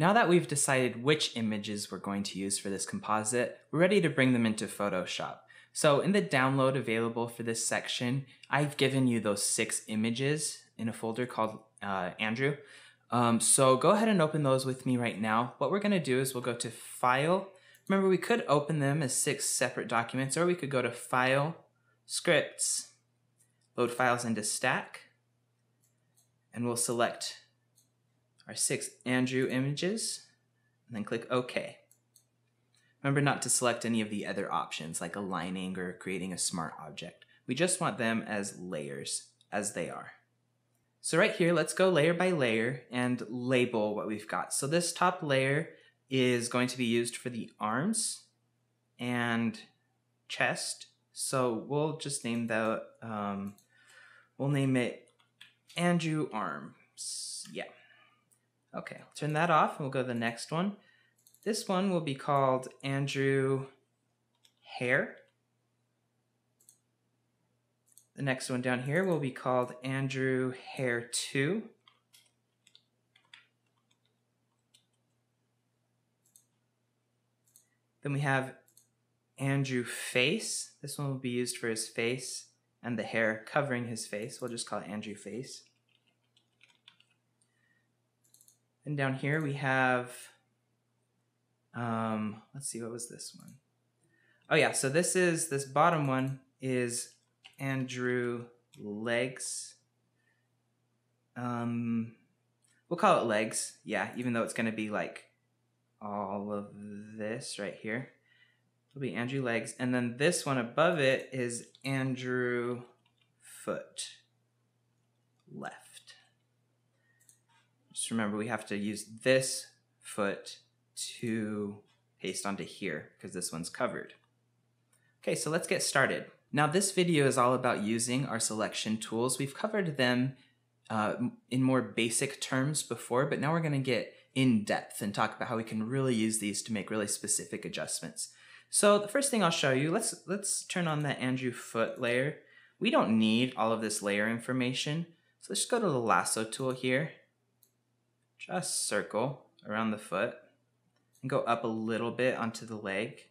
Now that we've decided which images we're going to use for this composite, we're ready to bring them into Photoshop. So in the download available for this section, I've given you those 6 images in a folder called Andrew. So go ahead and open those with me right now. What we're going to do is we'll go to File. Remember, we could open them as 6 separate documents, or we could go to File, Scripts, Load Files into Stack, and we'll select our 6 Andrew images, and then click OK. Remember not to select any of the other options like aligning or creating a smart object. We just want them as layers, as they are. So right here, let's go layer by layer and label what we've got. So this top layer is going to be used for the arms and chest. So we'll just name that, we'll name it Andrew Arms. Yeah. Okay, I'll turn that off and we'll go to the next one. This one will be called Andrew Hair. The next one down here will be called Andrew Hair 2. Then we have Andrew Face. This one will be used for his face and the hair covering his face. We'll just call it Andrew Face. And down here we have, let's see, what was this one? Oh yeah, so this bottom one is Andrew Legs. We'll call it Legs, yeah, even though it's gonna be like all of this right here. It'll be Andrew Legs, and then this one above it is Andrew Foot Left. Just remember, we have to use this foot to paste onto here because this one's covered. Okay, so let's get started. Now this video is all about using our selection tools. We've covered them in more basic terms before, but now we're going to get in depth and talk about how we can really use these to make really specific adjustments. So the first thing I'll show you, let's turn on that Andrew Foot layer. We don't need all of this layer information, so let's just go to the lasso tool here. Just circle around the foot and go up a little bit onto the leg.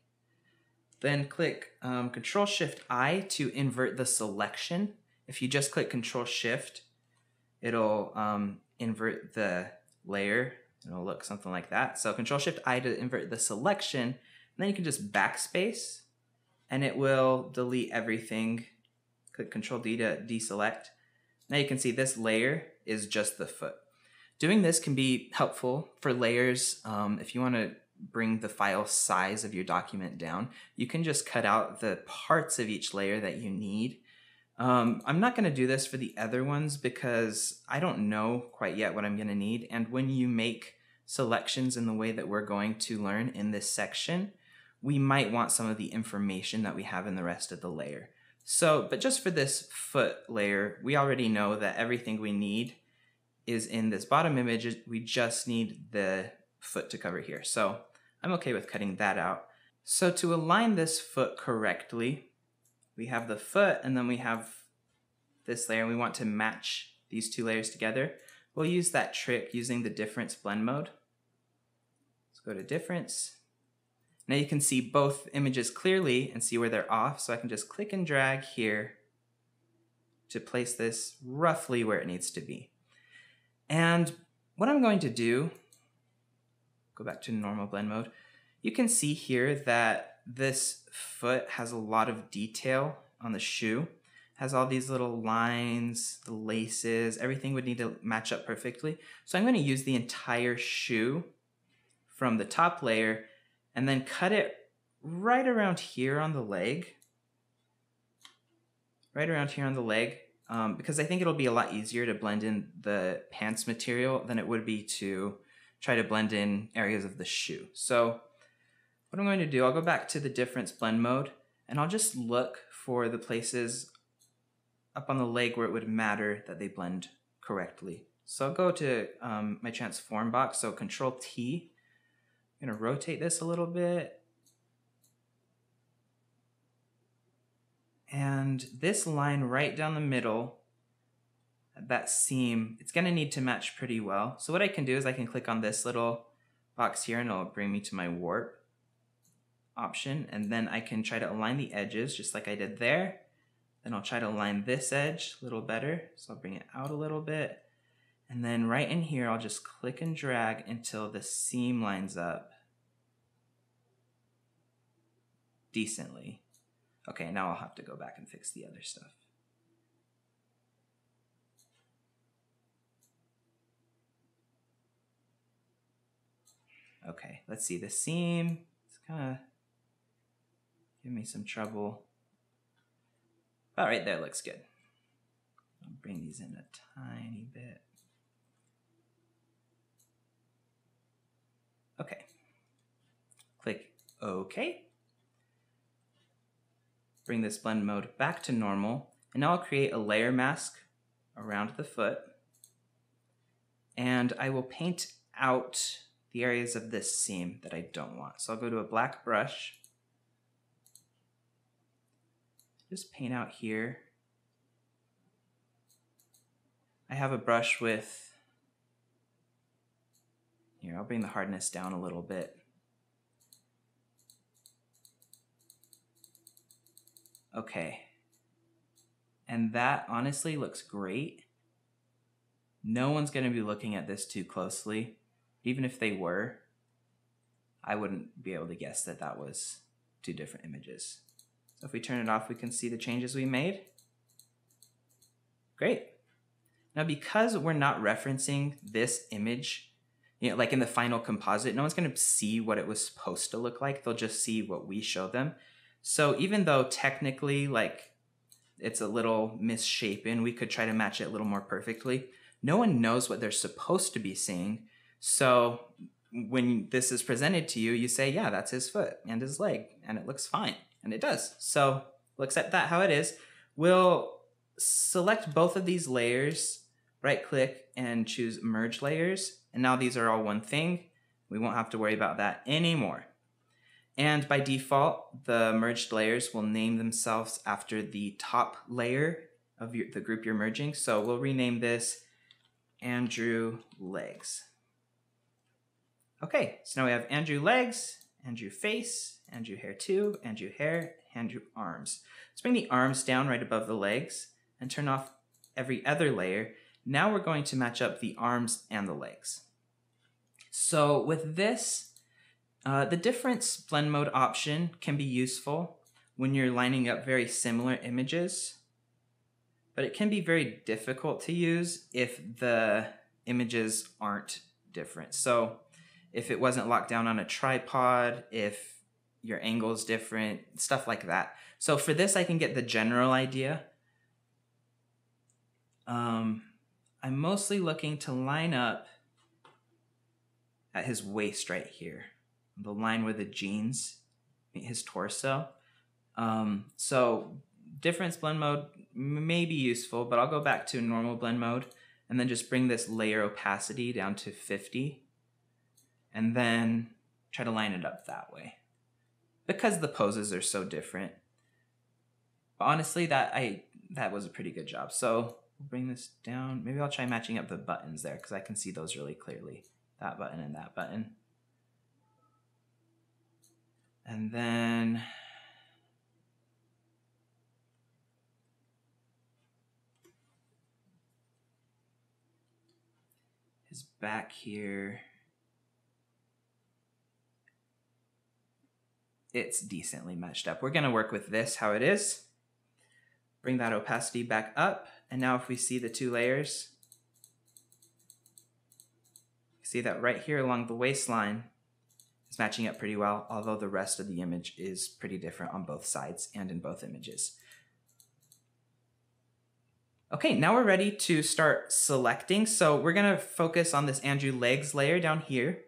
Then click Control-Shift-I to invert the selection. If you just click Control-Shift, it'll invert the layer. It'll look something like that. So Control-Shift-I to invert the selection, and then you can just backspace, and it will delete everything. Click Control-D to deselect. Now you can see this layer is just the foot. Doing this can be helpful for layers. If you want to bring the file size of your document down, you can just cut out the parts of each layer that you need. I'm not going to do this for the other ones because I don't know quite yet what I'm going to need. And when you make selections in the way that we're going to learn in this section, we might want some of the information that we have in the rest of the layer. So, but just for this foot layer, we already know that everything we need is in this bottom image. We just need the foot to cover here. So I'm okay with cutting that out. So to align this foot correctly, we have the foot and then we have this layer, and we want to match these 2 layers together. We'll use that trick using the difference blend mode. Let's go to difference. Now you can see both images clearly and see where they're off. So I can just click and drag here to place this roughly where it needs to be. And what I'm going to do, go back to normal blend mode, you can see here that this foot has a lot of detail on the shoe. It has all these little lines, the laces, everything would need to match up perfectly. So I'm going to use the entire shoe from the top layer and then cut it right around here on the leg. Right around here on the leg. Because I think it'll be a lot easier to blend in the pants material than it would be to try to blend in areas of the shoe. So what I'm going to do, I'll go back to the difference blend mode, and I'll just look for the places up on the leg where it would matter that they blend correctly. So I'll go to my transform box, so Control T. I'm going to rotate this a little bit. And this line right down the middle, that seam, it's going to need to match pretty well. So what I can do is I can click on this little box here and it'll bring me to my warp option, and then I can try to align the edges just like I did there. Then I'll try to align this edge a little better, so I'll bring it out a little bit. And then right in here, I'll just click and drag until the seam lines up decently. Okay, now I'll have to go back and fix the other stuff. Okay, let's see, the seam, it's kind of giving me some trouble. About right there looks good. I'll bring these in a tiny bit. Okay, click OK. Bring this blend mode back to normal, and now I'll create a layer mask around the foot, and I will paint out the areas of this seam that I don't want. So I'll go to a black brush, just paint out here. I have a brush with, here, I'll bring the hardness down a little bit. Okay, and that honestly looks great. No one's going to be looking at this too closely. Even if they were, I wouldn't be able to guess that that was two different images. So if we turn it off, we can see the changes we made. Great. Now, because we're not referencing this image, like in the final composite, no one's going to see what it was supposed to look like. They'll just see what we show them. So even though technically like it's a little misshapen, we could try to match it a little more perfectly. No one knows what they're supposed to be seeing. So when this is presented to you, you say, yeah, that's his foot and his leg, and it looks fine. And it does. So we'll accept that how it is. We'll select both of these layers, right click and choose merge layers. And now these are all one thing. We won't have to worry about that anymore. And by default, the merged layers will name themselves after the top layer of the group you're merging. So we'll rename this Andrew Legs. Okay, so now we have Andrew Legs, Andrew Face, Andrew Hair Tube, Andrew Hair, Andrew Arms. Let's bring the arms down right above the legs and turn off every other layer. Now we're going to match up the arms and the legs. So with this, the difference blend mode option can be useful when you're lining up very similar images, but it can be very difficult to use if the images aren't different. So if it wasn't locked down on a tripod, if your angle is different, stuff like that. So for this, I can get the general idea. I'm mostly looking to line up at his waist right here, the line where the jeans meet his torso. So difference blend mode may be useful, but I'll go back to normal blend mode and then just bring this layer opacity down to 50 and then try to line it up that way because the poses are so different. But honestly, that was a pretty good job. So we'll bring this down. Maybe I'll try matching up the buttons there because I can see those really clearly. That button and that button. And then his back here. It's decently matched up. We're going to work with this how it is. Bring that opacity back up. And now if we see the two layers, see that right here along the waistline is matching up pretty well, although the rest of the image is pretty different on both sides and in both images. Okay, now we're ready to start selecting. So we're going to focus on this Andrew Legs layer down here.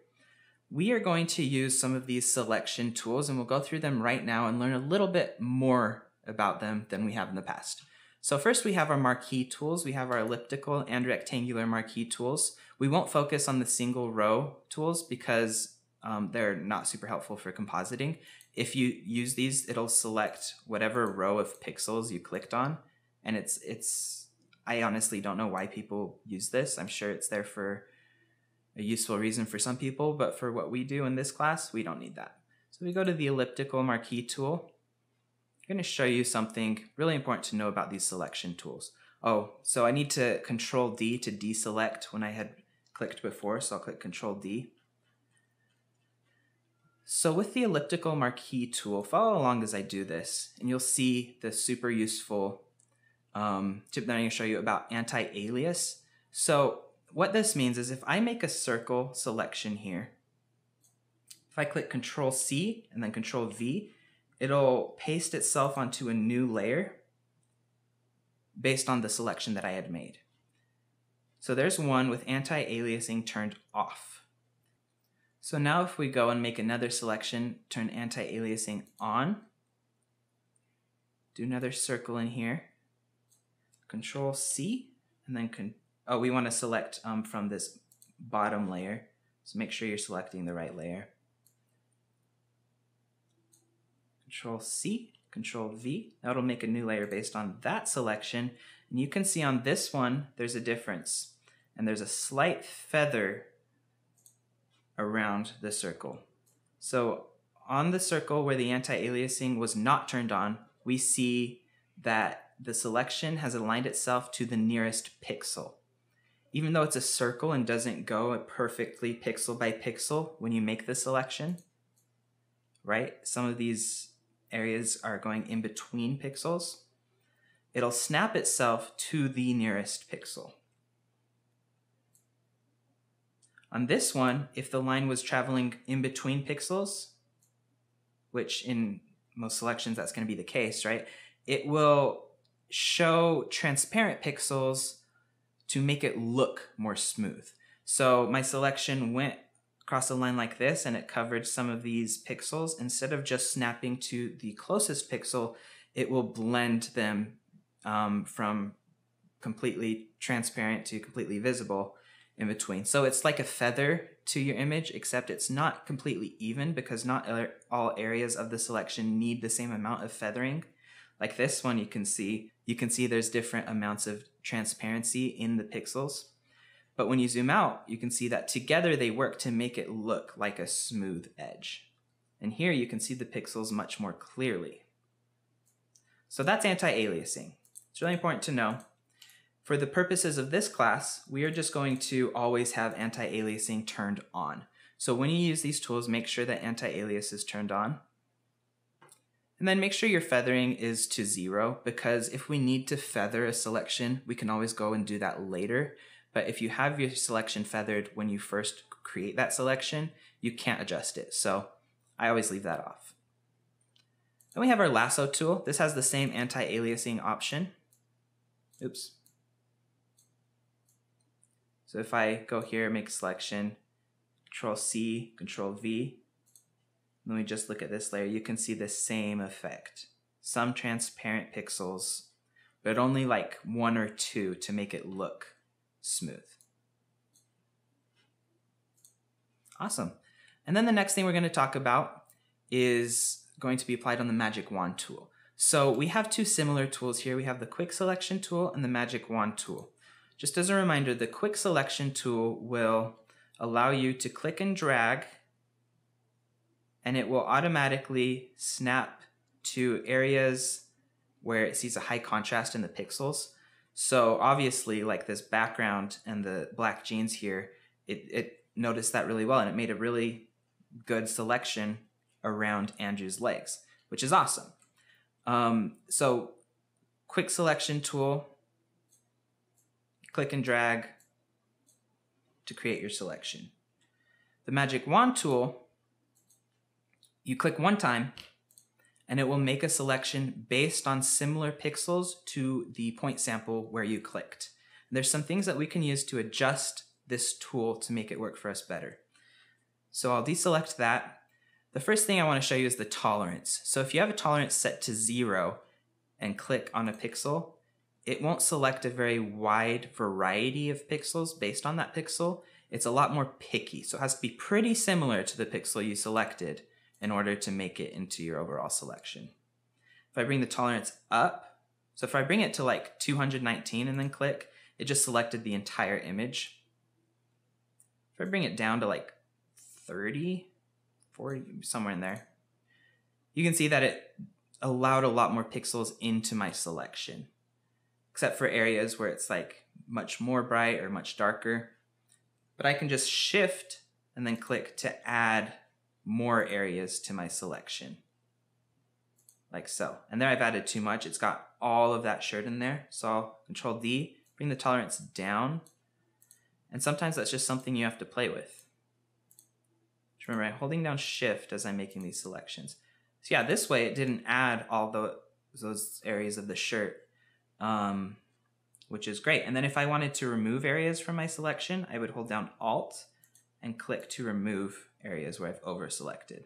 We are going to use some of these selection tools, and we'll go through them right now and learn a little bit more about them than we have in the past. So first we have our Marquee Tools. We have our elliptical and rectangular Marquee Tools. We won't focus on the single row tools because they're not super helpful for compositing. If you use these, it'll select whatever row of pixels you clicked on. And I honestly don't know why people use this. I'm sure it's there for a useful reason for some people, but for what we do in this class, we don't need that. So we go to the elliptical marquee tool. I'm going to show you something really important to know about these selection tools. Oh, so I need to Control D to deselect when I had clicked before, so I'll click Control D. So with the elliptical marquee tool, follow along as I do this, and you'll see the super useful tip that I'm going to show you about anti-alias. So what this means is if I make a circle selection here, if I click Control C and then Control V, it'll paste itself onto a new layer based on the selection that I had made. So there's one with anti-aliasing turned off. So now if we go and make another selection, turn anti-aliasing on, do another circle in here, Control C, and then we want to select from this bottom layer. So make sure you're selecting the right layer. Control C, Control V. That'll make a new layer based on that selection. And you can see on this one, there's a difference. And there's a slight feather around the circle. So on the circle where the anti-aliasing was not turned on, we see that the selection has aligned itself to the nearest pixel. Even though it's a circle and doesn't go perfectly pixel by pixel when you make the selection, right? Some of these areas are going in between pixels. It'll snap itself to the nearest pixel. On this one, if the line was traveling in between pixels, which in most selections that's going to be the case, right? It will show transparent pixels to make it look more smooth. So my selection went across a line like this and it covered some of these pixels. Instead of just snapping to the closest pixel, it will blend them from completely transparent to completely visible in between. So it's like a feather to your image, except it's not completely even because not all areas of the selection need the same amount of feathering. Like this one, you can see there's different amounts of transparency in the pixels. But when you zoom out, you can see that together they work to make it look like a smooth edge. And here you can see the pixels much more clearly. So that's anti-aliasing. It's really important to know. For the purposes of this class, we are just going to always have anti-aliasing turned on. So when you use these tools, make sure that anti-alias is turned on. And then make sure your feathering is to 0, because if we need to feather a selection, we can always go and do that later. But if you have your selection feathered when you first create that selection, you can't adjust it. So I always leave that off. Then we have our lasso tool. This has the same anti-aliasing option. Oops. So if I go here, make a selection, Control C, Control V, then we just look at this layer, you can see the same effect. Some transparent pixels, but only like 1 or 2 to make it look smooth. Awesome. And then the next thing we're going to talk about is going to be applied on the Magic Wand tool. So we have 2 similar tools here. We have the Quick Selection tool and the Magic Wand tool. Just as a reminder, the Quick Selection tool will allow you to click and drag, and it will automatically snap to areas where it sees a high contrast in the pixels. So obviously, like this background and the black jeans here, it noticed that really well, and it made a really good selection around Andrew's legs, which is awesome. So Quick Selection tool, click and drag to create your selection. The Magic Wand tool, you click one time and it will make a selection based on similar pixels to the point sample where you clicked. And there's some things that we can use to adjust this tool to make it work for us better. So I'll deselect that. The first thing I want to show you is the tolerance. So if you have a tolerance set to 0 and click on a pixel, it won't select a very wide variety of pixels based on that pixel. It's a lot more picky, so it has to be pretty similar to the pixel you selected in order to make it into your overall selection. If I bring the tolerance up, so if I bring it to like 219 and then click, it just selected the entire image. If I bring it down to like 30, 40, somewhere in there, you can see that it allowed a lot more pixels into my selection, except for areas where it's like much more bright or much darker. But I can just shift and then click to add more areas to my selection, like so. And there I've added too much. It's got all of that shirt in there. So I'll Control D, bring the tolerance down. And sometimes that's just something you have to play with. Just remember, I'm holding down Shift as I'm making these selections. So yeah, this way it didn't add all those areas of the shirt, which is great. And then if I wanted to remove areas from my selection, I would hold down Alt and click to remove areas where I've over-selected.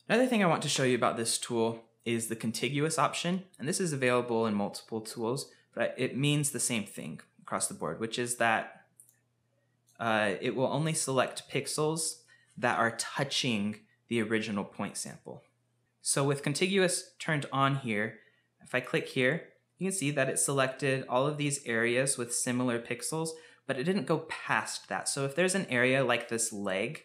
Another thing I want to show you about this tool is the Contiguous option. And this is available in multiple tools, but it means the same thing across the board, which is that it will only select pixels that are touching the original point sample. So with Contiguous turned on here, if I click here, you can see that it selected all of these areas with similar pixels, but it didn't go past that. So if there's an area like this leg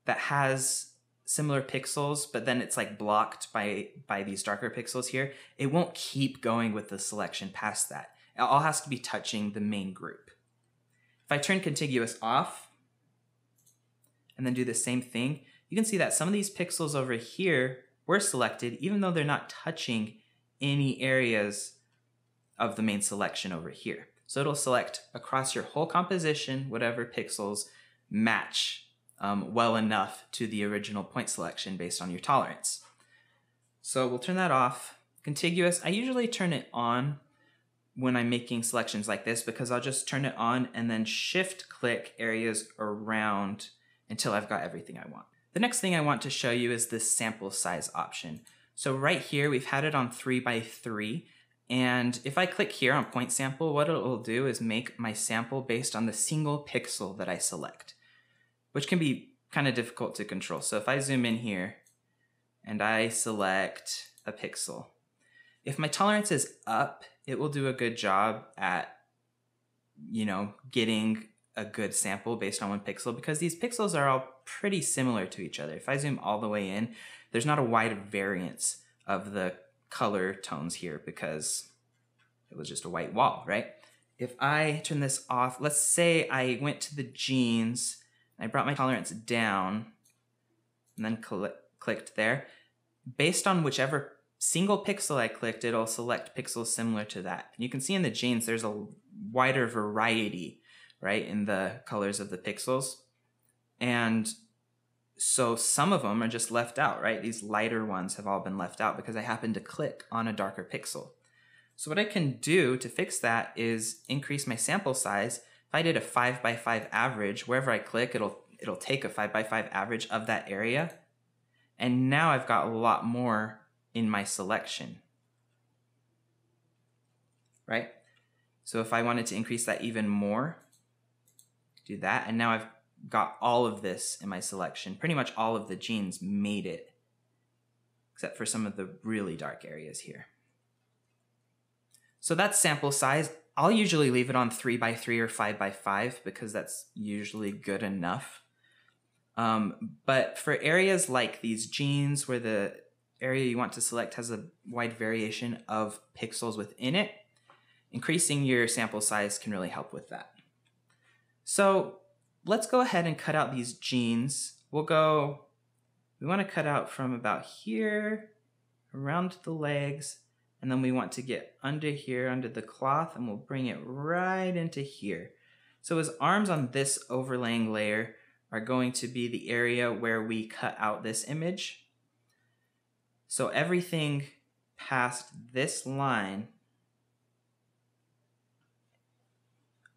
that has similar pixels, but then it's like blocked by these darker pixels here, it won't keep going with the selection past that. It all has to be touching the main group. If I turn Contiguous off and then do the same thing, you can see that some of these pixels over here were selected even though they're not touching any areas of the main selection over here. So it'll select across your whole composition whatever pixels match well enough to the original point selection based on your tolerance. So we'll turn that off. Contiguous, I usually turn it on when I'm making selections like this because I'll just turn it on and then shift click areas around until I've got everything I want. The next thing I want to show you is this sample size option. So right here, we've had it on 3x3. And if I click here on point sample, what it will do is make my sample based on the single pixel that I select, which can be kind of difficult to control. So if I zoom in here and I select a pixel, if my tolerance is up, it will do a good job at, getting a good sample based on one pixel because these pixels are all pretty similar to each other. If I zoom all the way in, there's not a wide variance of the color tones here because it was just a white wall, right? If I turn this off, let's say I went to the jeans, I brought my tolerance down and then clicked there. Based on whichever single pixel I clicked, it'll select pixels similar to that. And you can see in the jeans, there's a wider variety, right, in the colors of the pixels. And so some of them are just left out, right? These lighter ones have all been left out because I happened to click on a darker pixel. So what I can do to fix that is increase my sample size. If I did a 5x5 average, wherever I click, it'll take a 5x5 average of that area. And now I've got a lot more in my selection, right? So if I wanted to increase that even more, do that. And now I've got all of this in my selection. Pretty much all of the jeans made it, except for some of the really dark areas here. So that's sample size. I'll usually leave it on 3x3 or 5x5 because that's usually good enough. But for areas like these jeans where the area you want to select has a wide variation of pixels within it, increasing your sample size can really help with that. So let's go ahead and cut out these jeans. We want to cut out from about here, around the legs, and then we want to get under here, under the cloth, and we'll bring it right into here. So his arms on this overlaying layer are going to be the area where we cut out this image. So everything past this line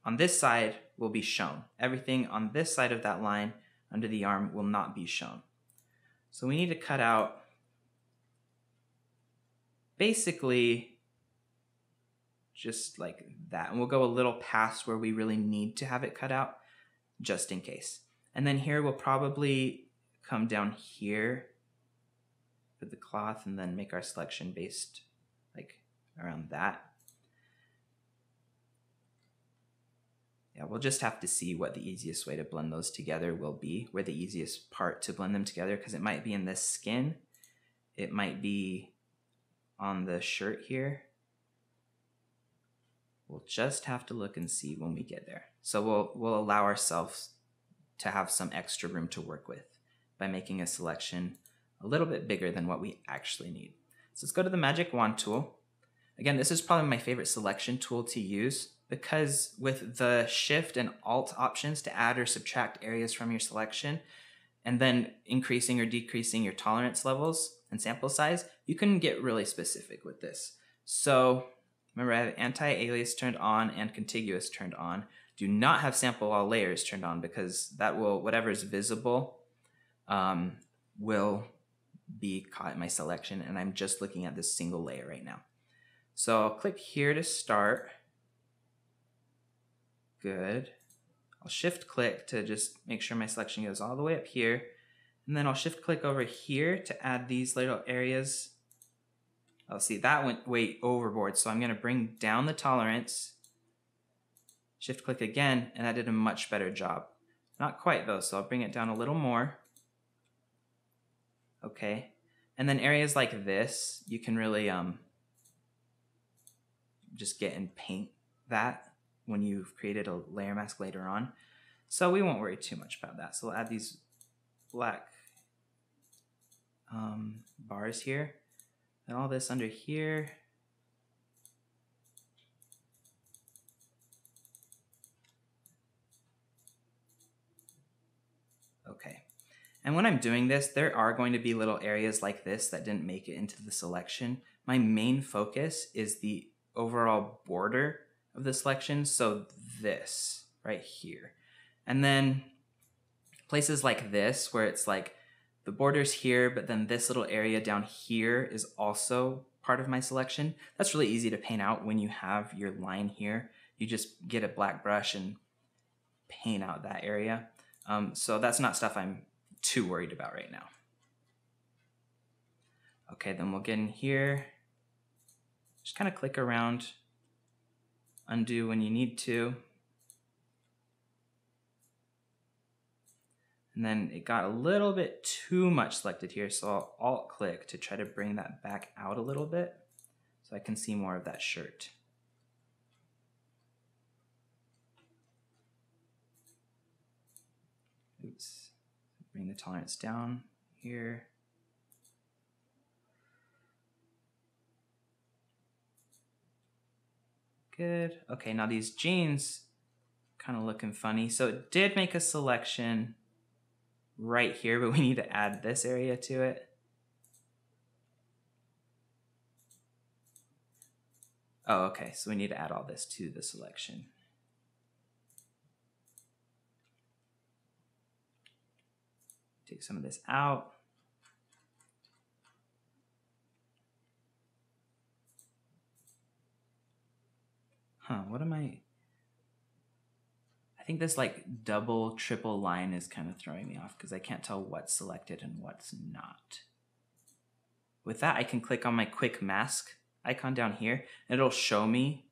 on this side will be shown. Everything on this side of that line under the arm will not be shown. So we need to cut out basically just like that. And we'll go a little past where we really need to have it cut out just in case. And then here we'll probably come down here with the cloth and then make our selection based like around that. Yeah, we'll just have to see what the easiest way to blend those together will be, where the easiest part to blend them together, because it might be in this skin, it might be on the shirt here. We'll just have to look and see when we get there. So we'll allow ourselves to have some extra room to work with by making a selection a little bit bigger than what we actually need. So let's go to the Magic Wand tool. Again, this is probably my favorite selection tool to use, because with the Shift and Alt options to add or subtract areas from your selection, and then increasing or decreasing your tolerance levels and sample size, you can get really specific with this. So remember, I have Anti-Alias turned on and Contiguous turned on. Do not have Sample All Layers turned on, because that will, whatever is visible will be caught in my selection, and I'm just looking at this single layer right now. So I'll click here to start. Good. I'll shift click to just make sure my selection goes all the way up here. And then I'll shift click over here to add these little areas. Oh, see, that went way overboard. So I'm going to bring down the tolerance. Shift click again, and that did a much better job. Not quite though, so I'll bring it down a little more. Okay. And then areas like this, you can really just get and paint that when you've created a layer mask later on. So we won't worry too much about that. So we'll add these black bars here, and all this under here. Okay. And when I'm doing this, there are going to be little areas like this that didn't make it into the selection. My main focus is the overall border of the selection, so this right here. And then places like this where it's like the border's here, but then this little area down here is also part of my selection. That's really easy to paint out when you have your line here. You just get a black brush and paint out that area. So that's not stuff I'm too worried about right now. Okay, then we'll get in here. Just kind of click around, undo when you need to. And then it got a little bit too much selected here, so I'll Alt click to try to bring that back out a little bit so I can see more of that shirt. Oops, bring the tolerance down here. Good. Okay, now these jeans kind of looking funny. So it did make a selection right here, but we need to add this area to it. Oh, okay, so we need to add all this to the selection. Take some of this out. What am I think this like double, triple line is kind of throwing me off because I can't tell what's selected and what's not. With that, I can click on my quick mask icon down here, and it'll show me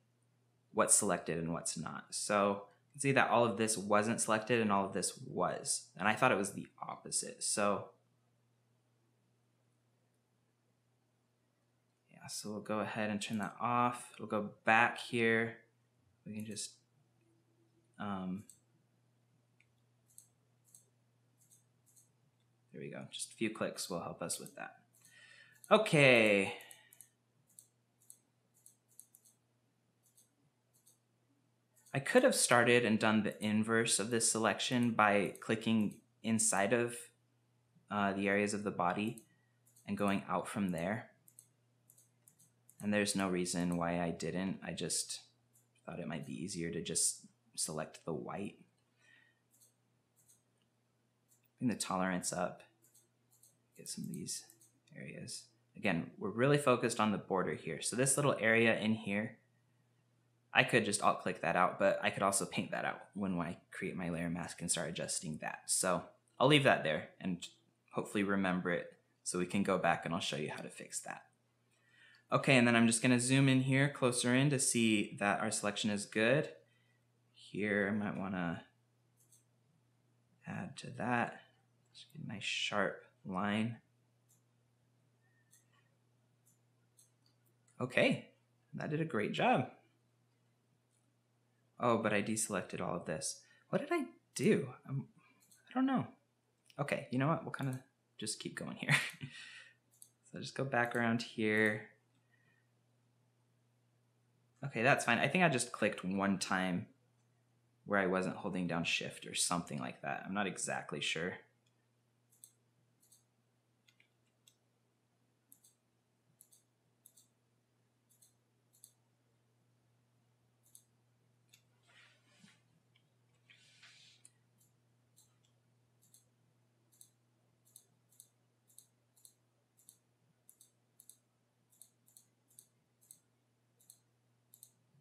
what's selected and what's not. So you can see that all of this wasn't selected and all of this was. And I thought it was the opposite. So yeah, so we'll go ahead and turn that off. It'll go back here. We can just there we go. Just a few clicks will help us with that. Okay. I could have started and done the inverse of this selection by clicking inside of the areas of the body and going out from there. And there's no reason why I didn't. I just thought it might be easier to just select the white. Bring the tolerance up. Get some of these areas. Again, we're really focused on the border here. So this little area in here, I could just alt click that out, but I could also paint that out when I create my layer mask and start adjusting that. So I'll leave that there and hopefully remember it so we can go back and I'll show you how to fix that. Okay, and then I'm just gonna zoom in here closer in to see that our selection is good. here, I might want to add to that. Just get a nice sharp line. Okay, that did a great job. Oh, but I deselected all of this. What did I do? I don't know. Okay, you know what? We'll kind of just keep going here. So just go back around here. Okay, that's fine. I think I just clicked one time where I wasn't holding down Shift or something like that. I'm not exactly sure.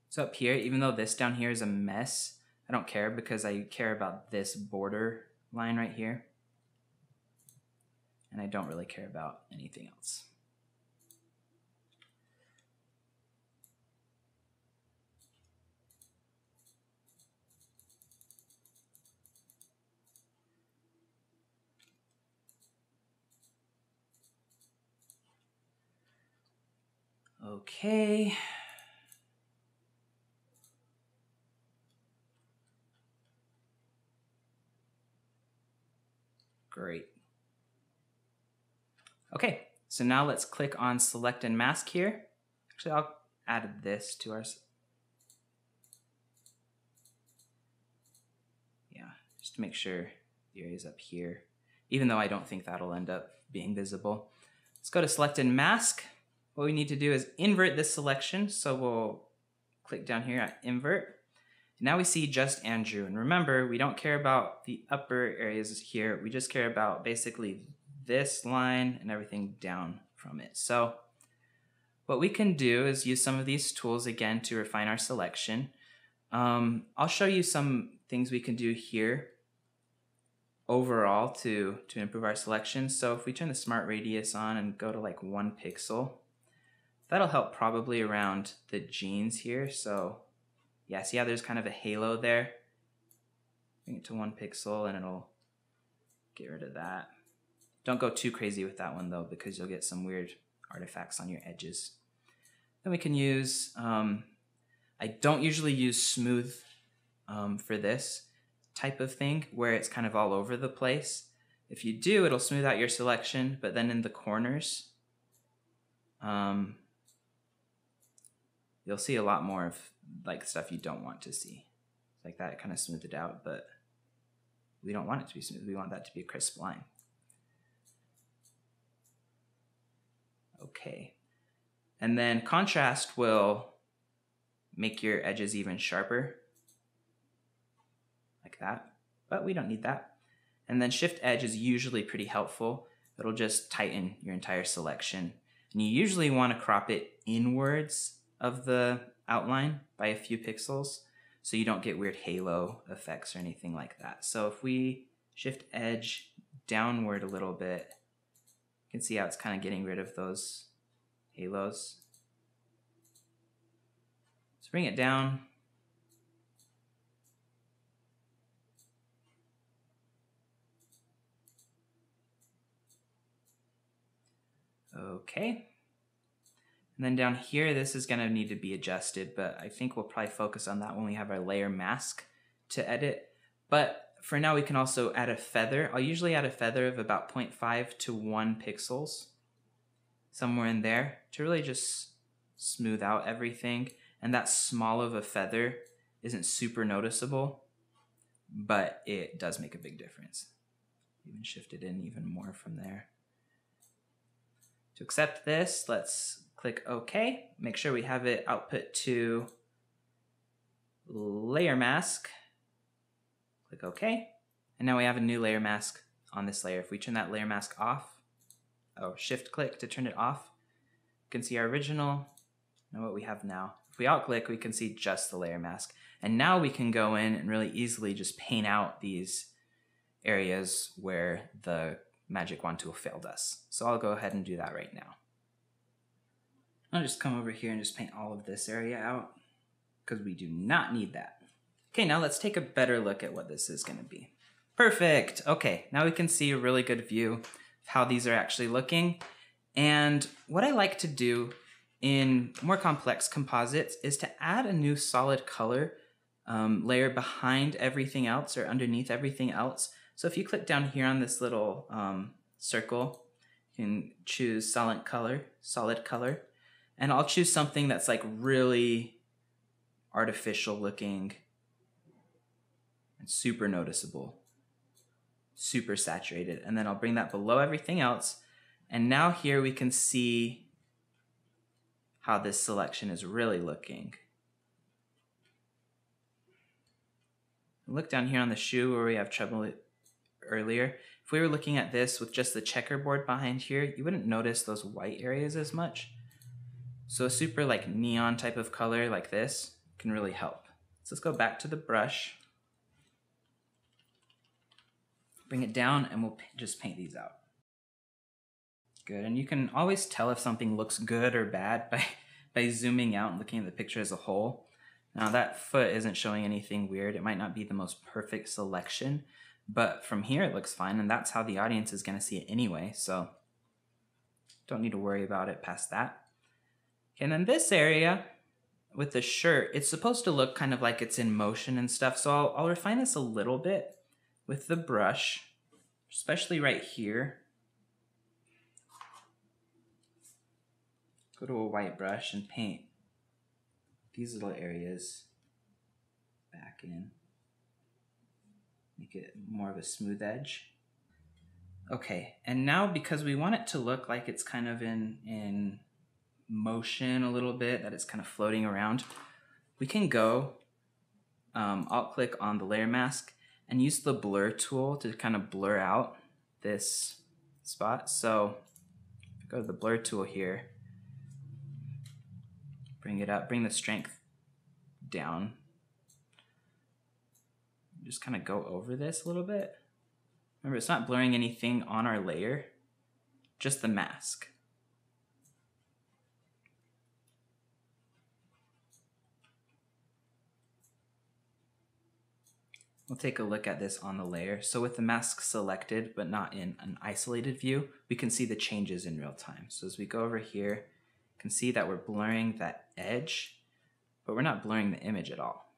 So up here, even though this down here is a mess, I don't care because I care about this border line right here. And I don't really care about anything else. Okay. Great. Okay, so now let's click on Select and Mask here. Actually, I'll add this to our... Yeah, just to make sure the area is up here, even though I don't think that'll end up being visible. Let's go to Select and Mask. What we need to do is invert this selection. So we'll click down here at Invert. Now we see just Andrew. And remember, we don't care about the upper areas here. We just care about basically this line and everything down from it. So what we can do is use some of these tools again to refine our selection. I'll show you some things we can do here overall to improve our selection. So if we turn the Smart Radius on and go to like 1 pixel, that'll help probably around the jeans here. So yeah, see how there's kind of a halo there? Bring it to 1 pixel and it'll get rid of that. Don't go too crazy with that one though, because you'll get some weird artifacts on your edges. Then we can use, I don't usually use smooth for this type of thing where it's kind of all over the place. If you do, it'll smooth out your selection, but then in the corners, you'll see a lot more of like stuff you don't want to see. Like that, it kind of smoothed it out, but we don't want it to be smooth. We want that to be a crisp line. Okay. And then contrast will make your edges even sharper, like that, but we don't need that. And then Shift Edge is usually pretty helpful. It'll just tighten your entire selection. And you usually want to crop it inwards of the outline by a few pixels so you don't get weird halo effects or anything like that. So if we Shift Edge downward a little bit, you can see how it's kind of getting rid of those halos. Let's bring it down. Okay. And then down here, this is going to need to be adjusted, but I think we'll probably focus on that when we have our layer mask to edit. But for now, we can also add a feather. I'll usually add a feather of about 0.5 to 1 pixels, somewhere in there, to really just smooth out everything. And that small of a feather isn't super noticeable, but it does make a big difference. Even shift it in even more from there. To accept this, let's click OK. Make sure we have it output to layer mask. Click OK. And now we have a new layer mask on this layer. If we turn that layer mask off, shift click to turn it off, you can see our original and what we have now. If we alt click, we can see just the layer mask. And now we can go in and really easily just paint out these areas where the magic wand tool failed us. So I'll go ahead and do that right now. I'll just come over here and just paint all of this area out because we do not need that. Okay, now let's take a better look at what this is going to be. Perfect. Okay, now we can see a really good view of how these are actually looking. And what I like to do in more complex composites is to add a new solid color layer behind everything else or underneath everything else. So if you click down here on this little circle, you can choose solid color, and I'll choose something that's like really artificial looking and super noticeable, super saturated. And then I'll bring that below everything else. And now here we can see how this selection is really looking. Look down here on the shoe where we have trouble earlier. If we were looking at this with just the checkerboard behind here, you wouldn't notice those white areas as much. So a super like neon type of color like this can really help. So let's go back to the brush, bring it down, and we'll just paint these out. Good, and you can always tell if something looks good or bad by zooming out and looking at the picture as a whole. Now that foot isn't showing anything weird. It might not be the most perfect selection, but from here it looks fine, and that's how the audience is going to see it anyway, so don't need to worry about it past that. And then this area with the shirt, it's supposed to look kind of like it's in motion and stuff, so I'll refine this a little bit with the brush, especially right here. Go to a white brush and paint these little areas back in. Make it more of a smooth edge. Okay, and now because we want it to look like it's kind of in motion a little bit, that it's kind of floating around, we can go alt-click on the layer mask and use the blur tool to kind of blur out this spot. So go to the blur tool here, bring it up, bring the strength down. Just kind of go over this a little bit. Remember, it's not blurring anything on our layer, just the mask. We'll take a look at this on the layer. So with the mask selected, but not in an isolated view, we can see the changes in real time. So as we go over here, you can see that we're blurring that edge, but we're not blurring the image at all.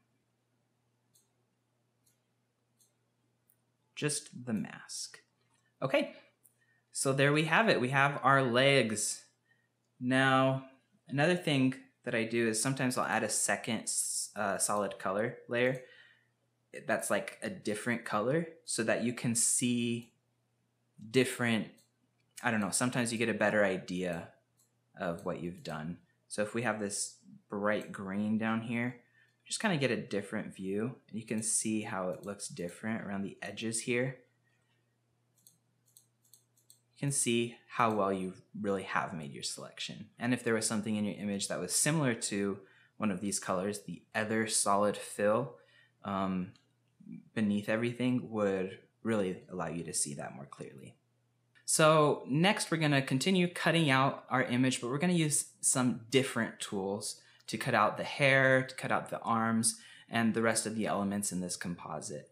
Just the mask. Okay, so there we have it. We have our legs. Now, another thing that I do is sometimes I'll add a second solid color layer that's like a different color so that you can see different, I don't know, sometimes you get a better idea of what you've done. So if we have this bright green down here, just kind of get a different view. You can see how it looks different around the edges here. You can see how well you really have made your selection. And if there was something in your image that was similar to one of these colors, the other solid fill beneath everything would really allow you to see that more clearly. So next we're going to continue cutting out our image, but we're going to use some different tools to cut out the hair, to cut out the arms, and the rest of the elements in this composite.